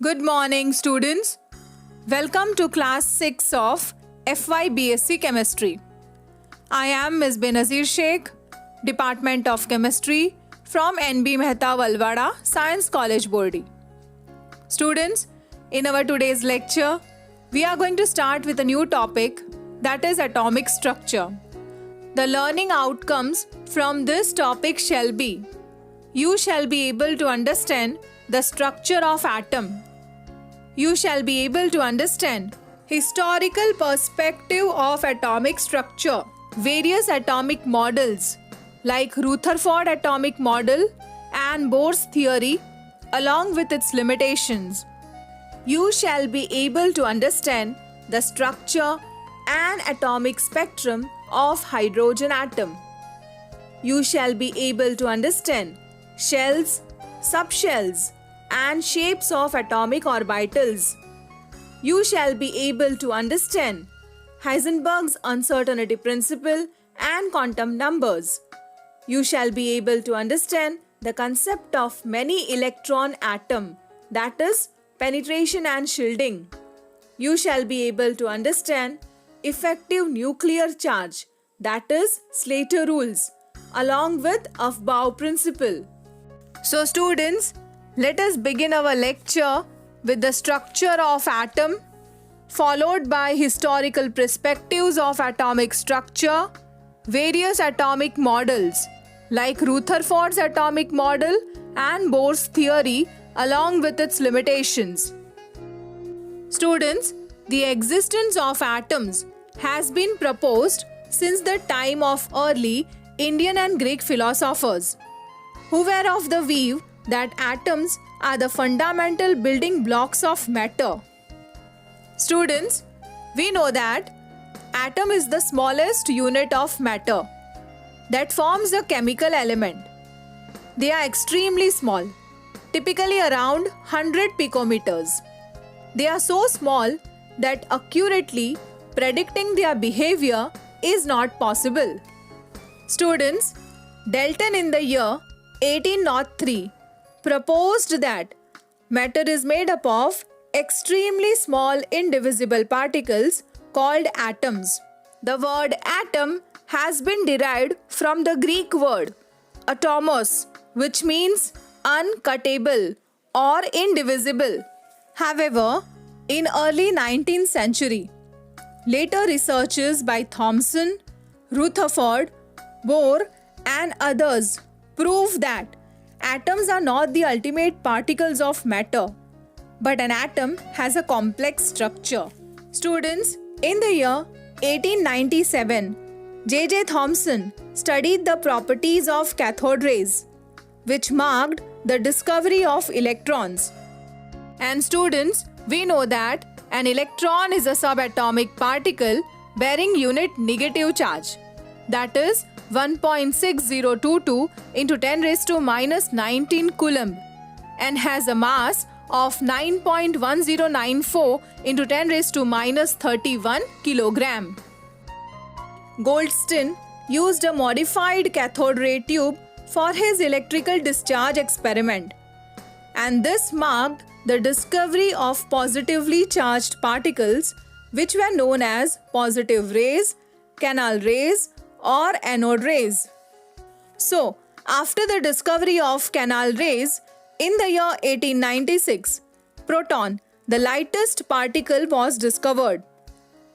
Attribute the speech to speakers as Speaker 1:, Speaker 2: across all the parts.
Speaker 1: Good morning, students. Welcome to class 6 of FY BSc Chemistry. I am Ms. Benazir Sheikh, Department of Chemistry from NB Mehta Valwada Science College Bordi. Students, in our today's lecture, we are going to start with a new topic, that is atomic structure. The learning outcomes from this topic shall be: you shall be able to understand the structure of atom. You shall be able to understand historical perspective of atomic structure, various atomic models like Rutherford atomic model and Bohr's theory along with its limitations. You shall be able to understand the structure and atomic spectrum of hydrogen atom. You shall be able to understand shells, subshells, and shapes of atomic orbitals. You shall be able to understand Heisenberg's uncertainty principle and quantum numbers. You shall be able to understand the concept of many electron atom, that is, penetration and shielding. You shall be able to understand effective nuclear charge, that is, Slater rules, along with Aufbau principle. So students, let us begin our lecture with the structure of atom, followed by historical perspectives of atomic structure, various atomic models like Rutherford's atomic model and Bohr's theory along with its limitations. Students, the existence of atoms has been proposed since the time of early Indian and Greek philosophers, who were of the view that atoms are the fundamental building blocks of matter. Students, we know that atom is the smallest unit of matter that forms a chemical element. They are extremely small, typically around 100 picometers. They are so small that accurately predicting their behavior is not possible. Students, Dalton in the year 1803 proposed that matter is made up of extremely small indivisible particles called atoms. The word atom has been derived from the Greek word atomos, which means uncuttable or indivisible. However, in early 19th century, later researches by Thomson, Rutherford, Bohr and others prove that atoms are not the ultimate particles of matter, but an atom has a complex structure. Students, in the year 1897, J.J. Thomson studied the properties of cathode rays, which marked the discovery of electrons. And students, we know that an electron is a subatomic particle bearing unit negative charge, that is 1.6022 into 10 raised to minus 19 coulomb, and has a mass of 9.1094 into 10 raised to minus 31 kilogram. Goldstine used a modified cathode ray tube for his electrical discharge experiment, and this marked the discovery of positively charged particles, which were known as positive rays, canal rays, or anode rays. So, after the discovery of canal rays in the year 1896, proton, the lightest particle, was discovered.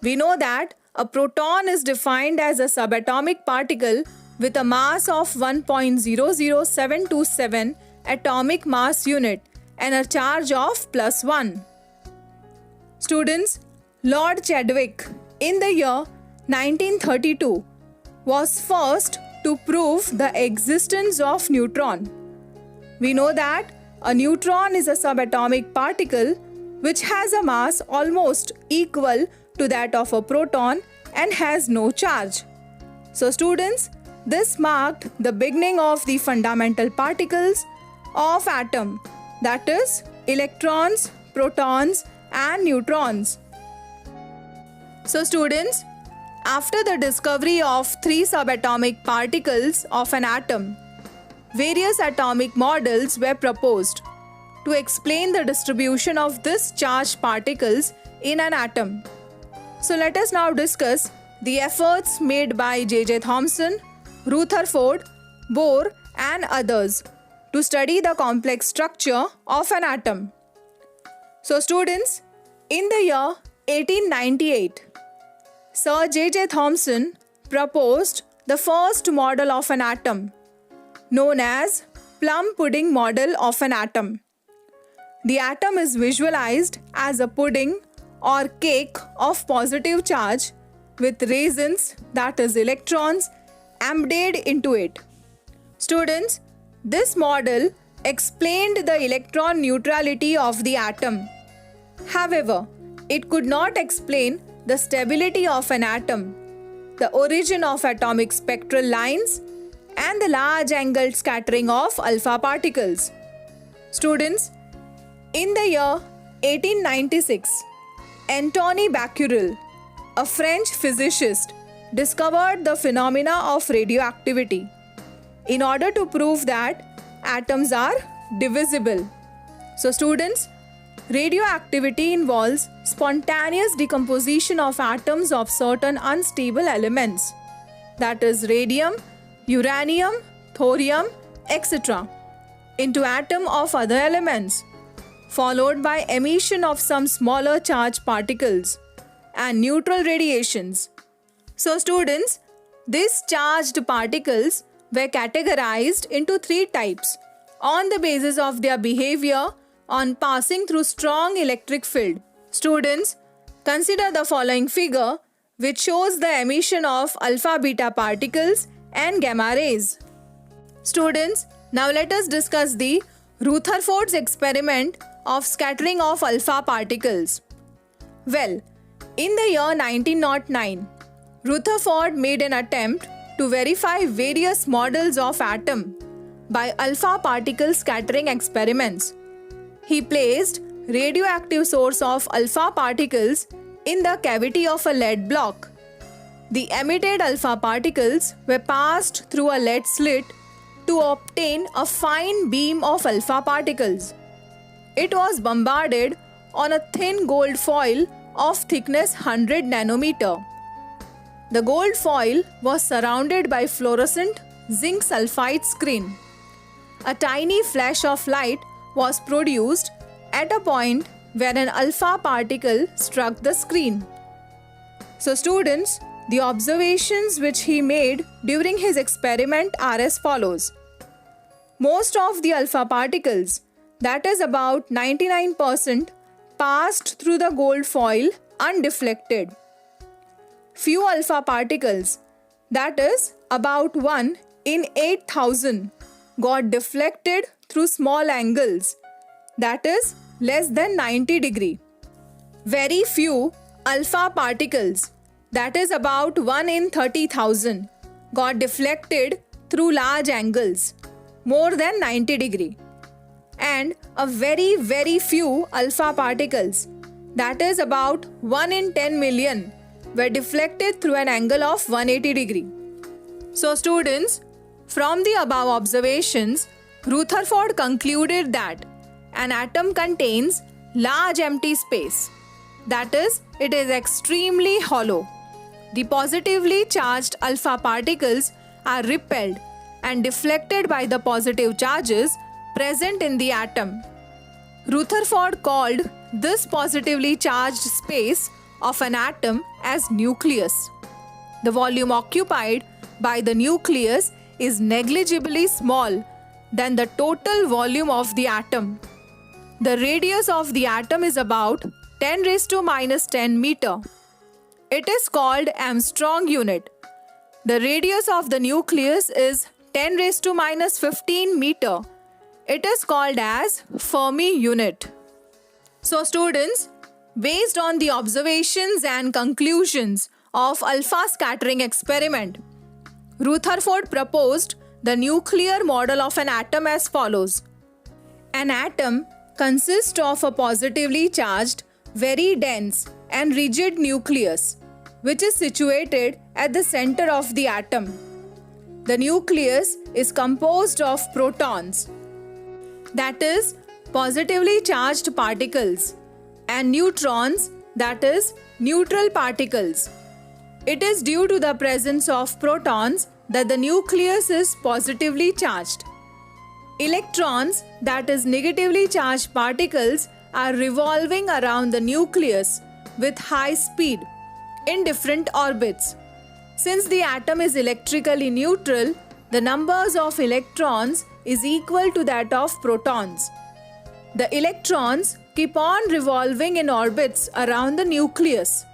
Speaker 1: We know that a proton is defined as a subatomic particle with a mass of 1.00727 atomic mass unit and a charge of +1. Students, Lord Chadwick in the year 1932 was first to prove the existence of neutron. We know that a neutron is a subatomic particle which has a mass almost equal to that of a proton and has no charge. So students, this marked the beginning of the fundamental particles of atom, that is, electrons, protons and neutrons. So students, after the discovery of 3 subatomic particles of an atom, various atomic models were proposed. to explain the distribution of this charged particles in an atom. So let us now discuss the efforts made by J.J. Thomson, Rutherford, Bohr and others to study the complex structure of an atom. So students, in the year 1898, Sir J.J. Thomson proposed the first model of an atom, known as plum pudding model of an atom. The atom is visualized as a pudding or cake of positive charge with raisins, that is electrons, embedded into it. Students, this model explained the electron neutrality of the atom. However, it could not explain the stability of an atom, the origin of atomic spectral lines, and the large angled scattering of alpha particles. Students, in the year 1896, Antony Becquerel, a French physicist, discovered the phenomena of radioactivity in order to prove that atoms are divisible. So students, radioactivity involves spontaneous decomposition of atoms of certain unstable elements, that is radium, uranium, thorium, etc., into atoms of other elements, followed by emission of some smaller charged particles and neutral radiations. So students, these charged particles were categorized into three types on the basis of their behavior on passing through strong electric field. Students, consider the following figure which shows the emission of alpha beta particles and gamma rays. Students, now let us discuss the Rutherford's experiment of scattering of alpha particles. Well, in the year 1909, Rutherford made an attempt to verify various models of atom by alpha particle scattering experiments. He placed radioactive source of alpha particles in the cavity of a lead block. The emitted alpha particles were passed through a lead slit to obtain a fine beam of alpha particles. It was bombarded on a thin gold foil of thickness 100 nanometer. The gold foil was surrounded by fluorescent zinc sulfide screen. A tiny flash of light was produced at a point where an alpha particle struck the screen. So students, the observations which he made during his experiment are as follows. Most of the alpha particles, that is about 99%, passed through the gold foil undeflected. Few alpha particles, that is about 1 in 8,000, got deflected through small angles, that is less than 90 degree. Very few alpha particles, that is about 1 in 30,000, got deflected through large angles, more than 90 degree. And a very few alpha particles, that is about 1 in 10 million, were deflected through an angle of 180 degree. So students, from the above observations, Rutherford concluded that an atom contains large empty space, that is, it is extremely hollow. The positively charged alpha particles are repelled and deflected by the positive charges present in the atom. Rutherford called this positively charged space of an atom as nucleus. The volume occupied by the nucleus is negligibly small than the total volume of the atom. The radius of the atom is about 10 raised to minus 10 meter. It is called Armstrong unit. The radius of the nucleus is 10 raised to minus 15 meter. It is called as Fermi unit. So students, based on the observations and conclusions of alpha scattering experiment, Rutherford proposed the nuclear model of an atom as follows. An atom consists of a positively charged, very dense and rigid nucleus, which is situated at the center of the atom. The nucleus is composed of protons, that is, positively charged particles, and neutrons, that is, neutral particles. It is due to the presence of protons that the nucleus is positively charged. Electrons, that is, negatively charged particles, are revolving around the nucleus with high speed in different orbits. Since the atom is electrically neutral, the numbers of electrons is equal to that of protons. The electrons keep on revolving in orbits around the nucleus,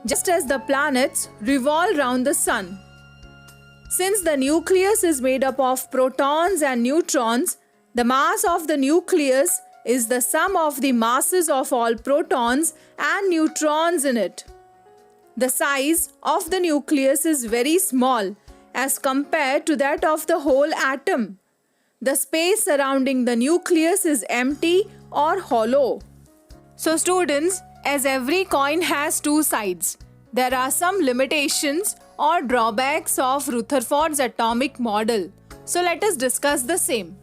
Speaker 1: just as the planets revolve around the sun. Since the nucleus is made up of protons and neutrons, the mass of the nucleus is the sum of the masses of all protons and neutrons in it. The size of the nucleus is very small as compared to that of the whole atom. The space surrounding the nucleus is empty or hollow. So students, as every coin has two sides, there are some limitations or drawbacks of Rutherford's atomic model. So let us discuss the same.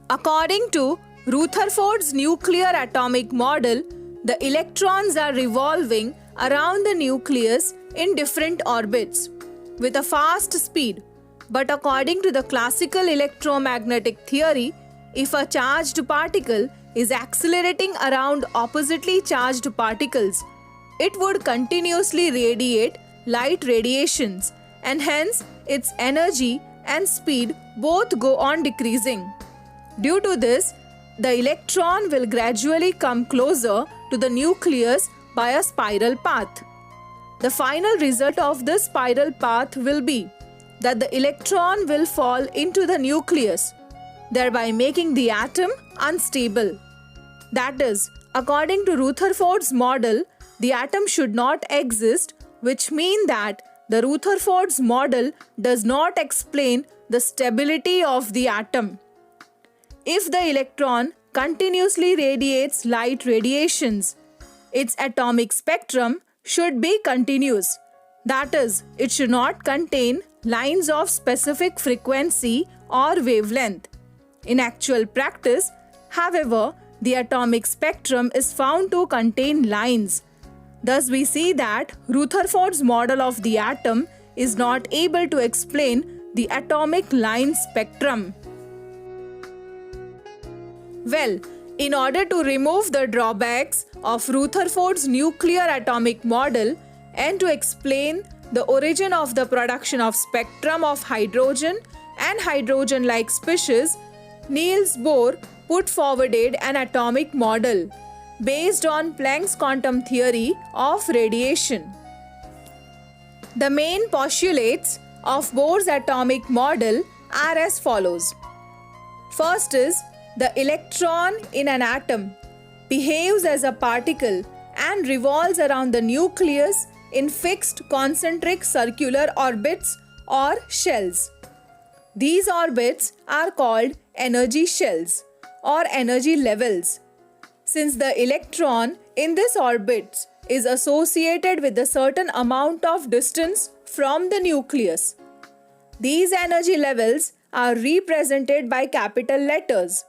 Speaker 1: According to Rutherford's nuclear atomic model, the electrons are revolving around the nucleus in different orbits with a fast speed. But according to the classical electromagnetic theory, if a charged particle is accelerating around oppositely charged particles, it would continuously radiate light radiations, and hence its energy and speed both go on decreasing. Due to this, the electron will gradually come closer to the nucleus by a spiral path. The final result of this spiral path will be that the electron will fall into the nucleus, thereby making the atom unstable. That is, according to Rutherford's model, the atom should not exist, which means that the Rutherford's model does not explain the stability of the atom. If the electron continuously radiates light radiations, its atomic spectrum should be continuous. That is, it should not contain lines of specific frequency or wavelength. In actual practice, however, the atomic spectrum is found to contain lines. Thus, we see that Rutherford's model of the atom is not able to explain the atomic line spectrum. Well, in order to remove the drawbacks of Rutherford's nuclear atomic model and to explain the origin of the production of spectrum of hydrogen and hydrogen-like species, Niels Bohr put forward an atomic model based on Planck's quantum theory of radiation. The main postulates of Bohr's atomic model are as follows. First is, the electron in an atom behaves as a particle and revolves around the nucleus in fixed concentric circular orbits or shells. These orbits are called energy shells or energy levels. Since the electron in this orbit is associated with a certain amount of distance from the nucleus, these energy levels are represented by capital letters,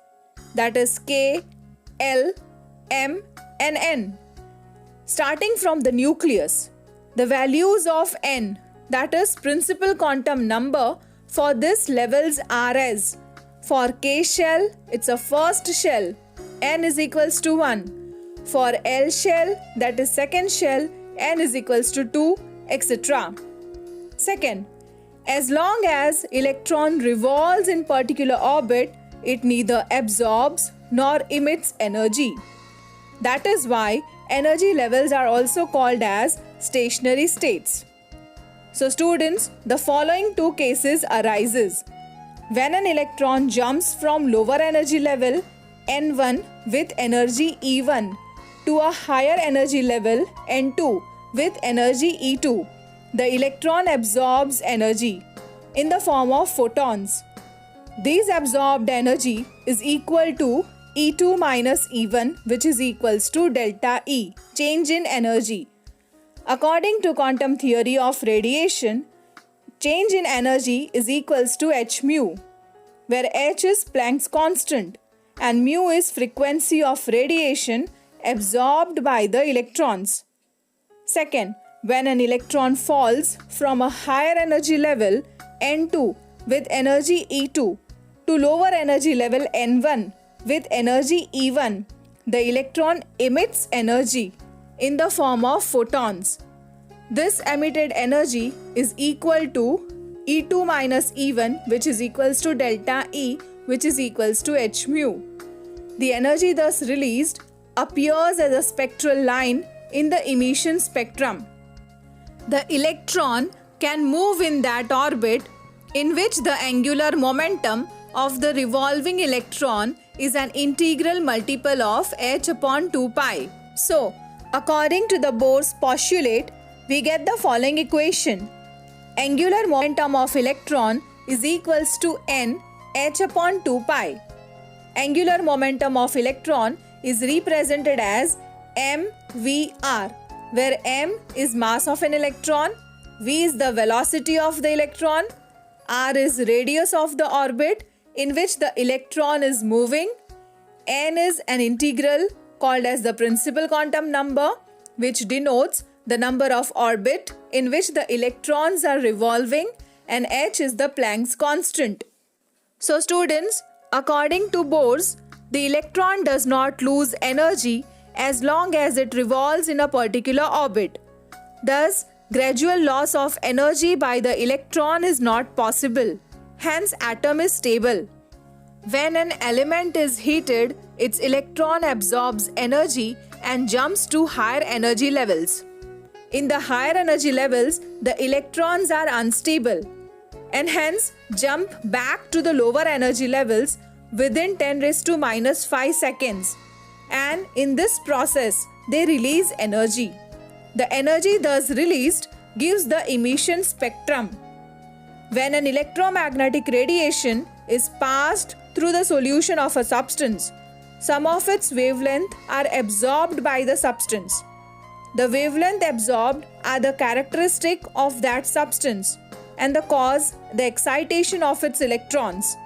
Speaker 1: that is K, L, M and N. Starting from the nucleus, the values of N, that is principal quantum number for this levels are as: for K shell, it's a first shell, N is equals to 1. For L shell, that is second shell, N is equals to 2, etc. Second, as long as electron revolves in particular orbit, it neither absorbs nor emits energy. That is why energy levels are also called as stationary states. So students, the following two cases arises. When an electron jumps from lower energy level N1 with energy E1 to a higher energy level N2 with energy E2, the electron absorbs energy in the form of photons. This absorbed energy is equal to E2 minus E1, which is equals to delta E, change in energy. According to quantum theory of radiation, change in energy is equals to h mu, where h is Planck's constant and mu is frequency of radiation absorbed by the electrons. Second, when an electron falls from a higher energy level N2 with energy E2 to lower energy level N1 with energy E1, the electron emits energy in the form of photons. This emitted energy is equal to E2 minus E1, which is equals to delta E, which is equals to h mu. The energy thus released appears as a spectral line in the emission spectrum. The electron can move in that orbit in which the angular momentum of the revolving electron is an integral multiple of h upon 2 pi. So, according to the Bohr's postulate, we get the following equation. Angular momentum of electron is equals to n h upon 2 pi. Angular momentum of electron is represented as mvr, where m is mass of an electron, v is the velocity of the electron, r is radius of the orbit in which the electron is moving, n is an integral called as the principal quantum number, which denotes the number of orbit in which the electrons are revolving, and h is the Planck's constant. So students, according to Bohr's, the electron does not lose energy as long as it revolves in a particular orbit. Thus, gradual loss of energy by the electron is not possible. Hence, atom is stable. When an element is heated, its electron absorbs energy and jumps to higher energy levels. In the higher energy levels, the electrons are unstable and hence jump back to the lower energy levels within 10 raised to minus 5 seconds. And in this process, they release energy. The energy thus released gives the emission spectrum. When an electromagnetic radiation is passed through the solution of a substance, some of its wavelength are absorbed by the substance. The wavelength absorbed are the characteristic of that substance and the cause the excitation of its electrons.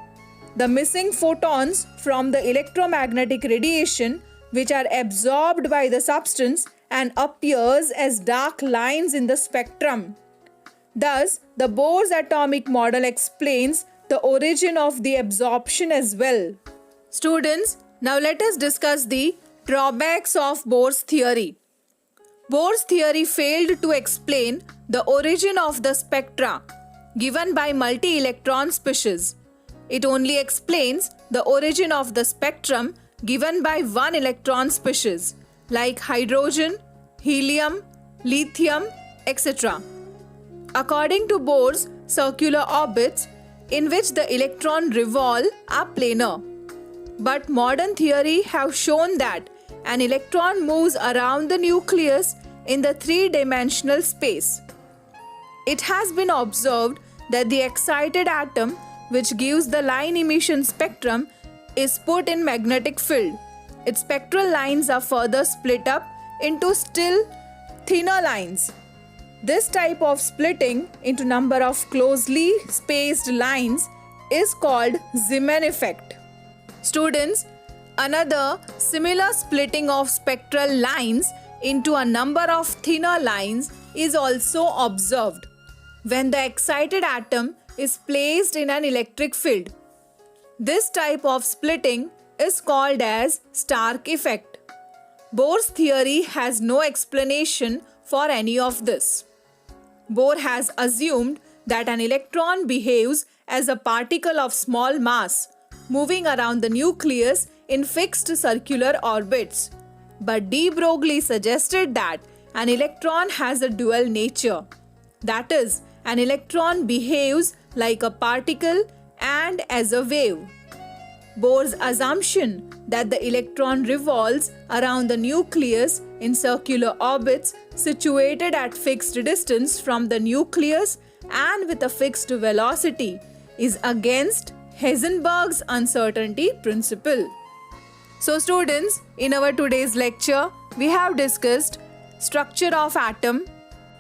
Speaker 1: The missing photons from the electromagnetic radiation, which are absorbed by the substance and appears as dark lines in the spectrum. Thus, the Bohr's atomic model explains the origin of the absorption as well. Students, now let us discuss the drawbacks of Bohr's theory. Bohr's theory failed to explain the origin of the spectra given by multi-electron species. It only explains the origin of the spectrum given by one electron species like hydrogen, helium, lithium, etc. According to Bohr's circular orbits in which the electron revolve are planar. But modern theory have shown that an electron moves around the nucleus in the three-dimensional space. It has been observed that the excited atom, which gives the line emission spectrum, is put in magnetic field. Its spectral lines are further split up into still thinner lines. This type of splitting into number of closely spaced lines is called Zeeman effect. Students, another similar splitting of spectral lines into a number of thinner lines is also observed when the excited atom is placed in an electric field. This type of splitting is called as Stark effect. Bohr's theory has no explanation for any of this. Bohr has assumed that an electron behaves as a particle of small mass moving around the nucleus in fixed circular orbits. But de Broglie suggested that an electron has a dual nature. That is, an electron behaves like a particle and as a wave. Bohr's assumption that the electron revolves around the nucleus in circular orbits situated at fixed distance from the nucleus and with a fixed velocity is against Heisenberg's uncertainty principle. So students, in our today's lecture, we have discussed structure of atom,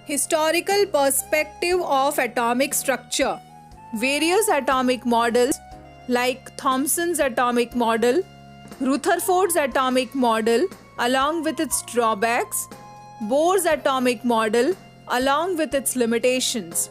Speaker 1: historical perspective of atomic structure, various atomic models like Thomson's atomic model, Rutherford's atomic model along with its drawbacks, Bohr's atomic model along with its limitations.